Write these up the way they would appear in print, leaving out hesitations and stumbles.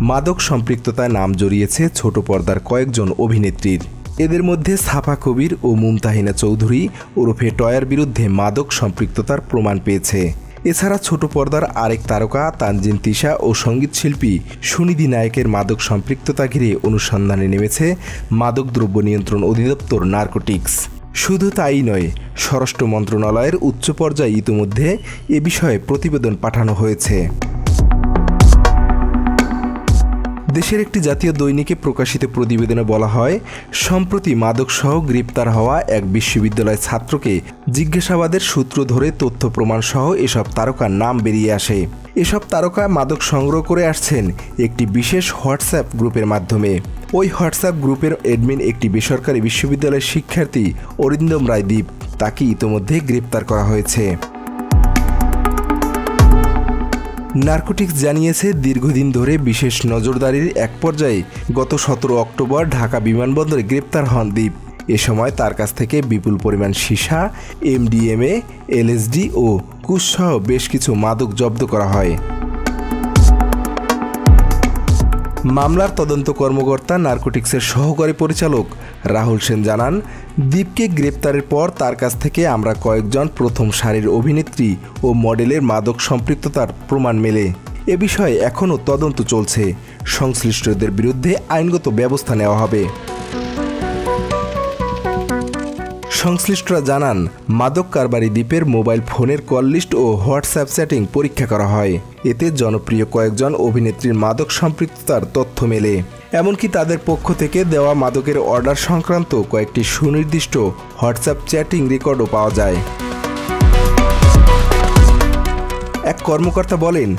মাদক সম্পৃক্ততায় নাম জড়িয়েছে ছোট পর্দার কয়েকজন অভিনেত্রীর। এদের মধ্যে সাফা কবির ও মুমতাহিনা চৌধুরী ওরফে টয়ার বিরুদ্ধে মাদক সম্পৃক্ততার প্রমাণ পেয়েছে। এছাড়া ছোট পর্দার আরেক তারকা তানজিন তিশা ও সঙ্গীতশিল্পী সুনিধি নায়কের মাদক সম্পৃক্ততা ঘিরে অনুসন্ধানে নেমেছে মাদকদ্রব্য নিয়ন্ত্রণ অধিদপ্তর নার্কোটিক্স। শুধু তাই নয়, স্বরাষ্ট্র মন্ত্রণালয়ের উচ্চ পর্যায়ে ইতিমধ্যে এ বিষয়ে প্রতিবেদন পাঠানো হয়েছে। দেশের একটি জাতীয় দৈনিকে প্রকাশিত প্রতিবেদনে বলা হয়, সম্প্রতি মাদকসহ গ্রেপ্তার হওয়া এক বিশ্ববিদ্যালয় ছাত্রকে জিজ্ঞাসাবাদের সূত্র ধরে তথ্য প্রমাণসহ এসব তারকার নাম বেরিয়ে আসে। এসব তারকা মাদক সংগ্রহ করে আসছেন একটি বিশেষ হোয়াটসঅ্যাপ গ্রুপের মাধ্যমে। ওই হোয়াটসঅ্যাপ গ্রুপের অ্যাডমিন একটি বেসরকারি বিশ্ববিদ্যালয়ের শিক্ষার্থী অরিন্দম রায় দীপ। তাকে ইতোমধ্যে গ্রেপ্তার করা হয়েছে। নার্কোটিক্স জানিয়েছে, দীর্ঘদিন ধরে বিশেষ নজরদারির এক পর্যায়ে গত 17 অক্টোবর ঢাকা বিমানবন্দরে গ্রেপ্তার হন দীপ। এ সময় তার কাছ থেকে বিপুল পরিমাণ সীসা, এমডিএমএ, এলএসডি ও কুশসহ বেশ কিছু মাদক জব্দ করা হয়। মামলার তদন্ত কর্মকর্তা নার্কোটিক্সের সহকারী পরিচালক রাহুল সেন জানান, দীপকে গ্রেপ্তারের পর তার কাছ থেকে আমরা কয়েকজন প্রথম সারির অভিনেত্রী ও মডেলের মাদক সম্পৃক্ততার প্রমাণ মেলে। এ বিষয়ে এখনও তদন্ত চলছে। সংশ্লিষ্টদের বিরুদ্ধে আইনগত ব্যবস্থা নেওয়া হবে। সংশ্লিষ্টরা জানান, মাদক কারবারি দ্বীপের মোবাইল ফোনের কল লিস্ট ও হোয়াটসঅ্যাপ চ্যাটিং পরীক্ষা করা হয়। এতে জনপ্রিয় কয়েকজন অভিনেত্রীর মাদক সম্পৃক্ততার তথ্য মেলে। এমনকি তাদের পক্ষ থেকে দেওয়া মাদকের অর্ডার সংক্রান্ত কয়েকটি সুনির্দিষ্ট হোয়াটসঅ্যাপ চ্যাটিং রেকর্ডও পাওয়া যায়। এক কর্মকর্তা বলেন,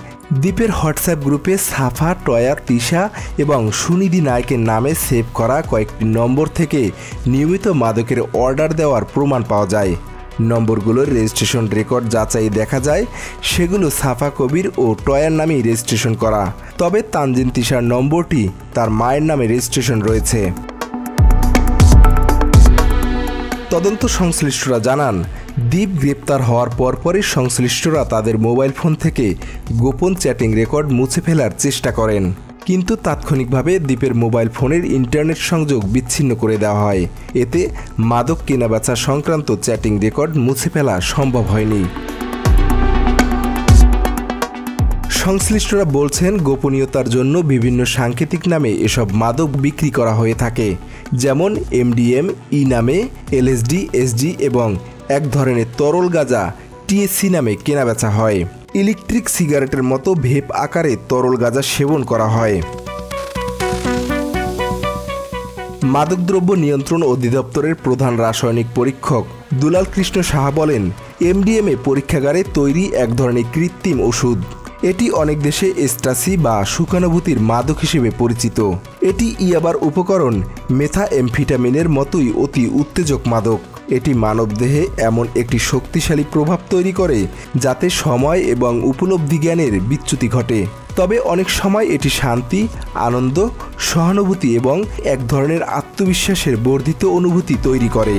দ্বীপের হোয়াটসঅ্যাপ গ্রুপে সাফা, টয়ার, তিশা এবং সুনিধি নায়কের নামে সেভ করা কয়েকটি নম্বর থেকে নিয়মিত মাদকের অর্ডার দেওয়ার প্রমাণ পাওয়া যায়। নম্বরগুলোর রেজিস্ট্রেশন রেকর্ড যাচাই দেখা যায়, সেগুলো সাফা কবির ও টয়ার নামেই রেজিস্ট্রেশন করা। তবে তানজিন তিশার নম্বরটি তার মায়ের নামে রেজিস্ট্রেশন রয়েছে। তদন্ত সংশ্লিষ্টরা জানান, দীপ গ্রেপ্তার হওয়ার পরপরই সংশ্লিষ্টরা তাদের মোবাইল ফোন থেকে গোপন চ্যাটিং রেকর্ড মুছে ফেলার চেষ্টা করেন, কিন্তু তাৎক্ষণিকভাবে দীপের মোবাইল ফোনের ইন্টারনেট সংযোগ বিচ্ছিন্ন করে দেওয়া হয়। এতে মাদক কেনাবেচা সংক্রান্ত চ্যাটিং রেকর্ড মুছে ফেলা সম্ভব হয়নি। সংশ্লিষ্টরা বলছেন, গোপনীয়তার জন্য বিভিন্ন সাংকেতিক নামে এসব মাদক বিক্রি করা হয়ে থাকে, যেমন এমডিএম, ই নামে, এলএসডি, এসডি এবং এক ধরনের তরল গাঁজা টিএসসি নামে কেনাবেচা হয়। ইলেকট্রিক সিগারেটের মতো ভেপ আকারে তরল গাঁজা সেবন করা হয়। মাদকদ্রব্য নিয়ন্ত্রণ অধিদপ্তরের প্রধান রাসায়নিক পরীক্ষক দুলাল কৃষ্ণ সাহা বলেন, এমডিএমএ পরীক্ষাগারে তৈরি এক ধরনের কৃত্রিম ওষুধ। এটি অনেক দেশে এস্টাসি বা সুখানুভূতির মাদক হিসেবে পরিচিত। এটি ইয়াবার উপকরণ মেথাএমফিটামিনের মতোই অতি উত্তেজক মাদক। এটি মানবদেহে এমন একটি শক্তিশালী প্রভাব তৈরি করে যাতে সময় এবং উপলব্ধি জ্ঞানের বিচ্যুতি ঘটে। তবে অনেক সময় এটি শান্তি, আনন্দ, সহানুভূতি এবং এক ধরনের আত্মবিশ্বাসের বর্ধিত অনুভূতি তৈরি করে।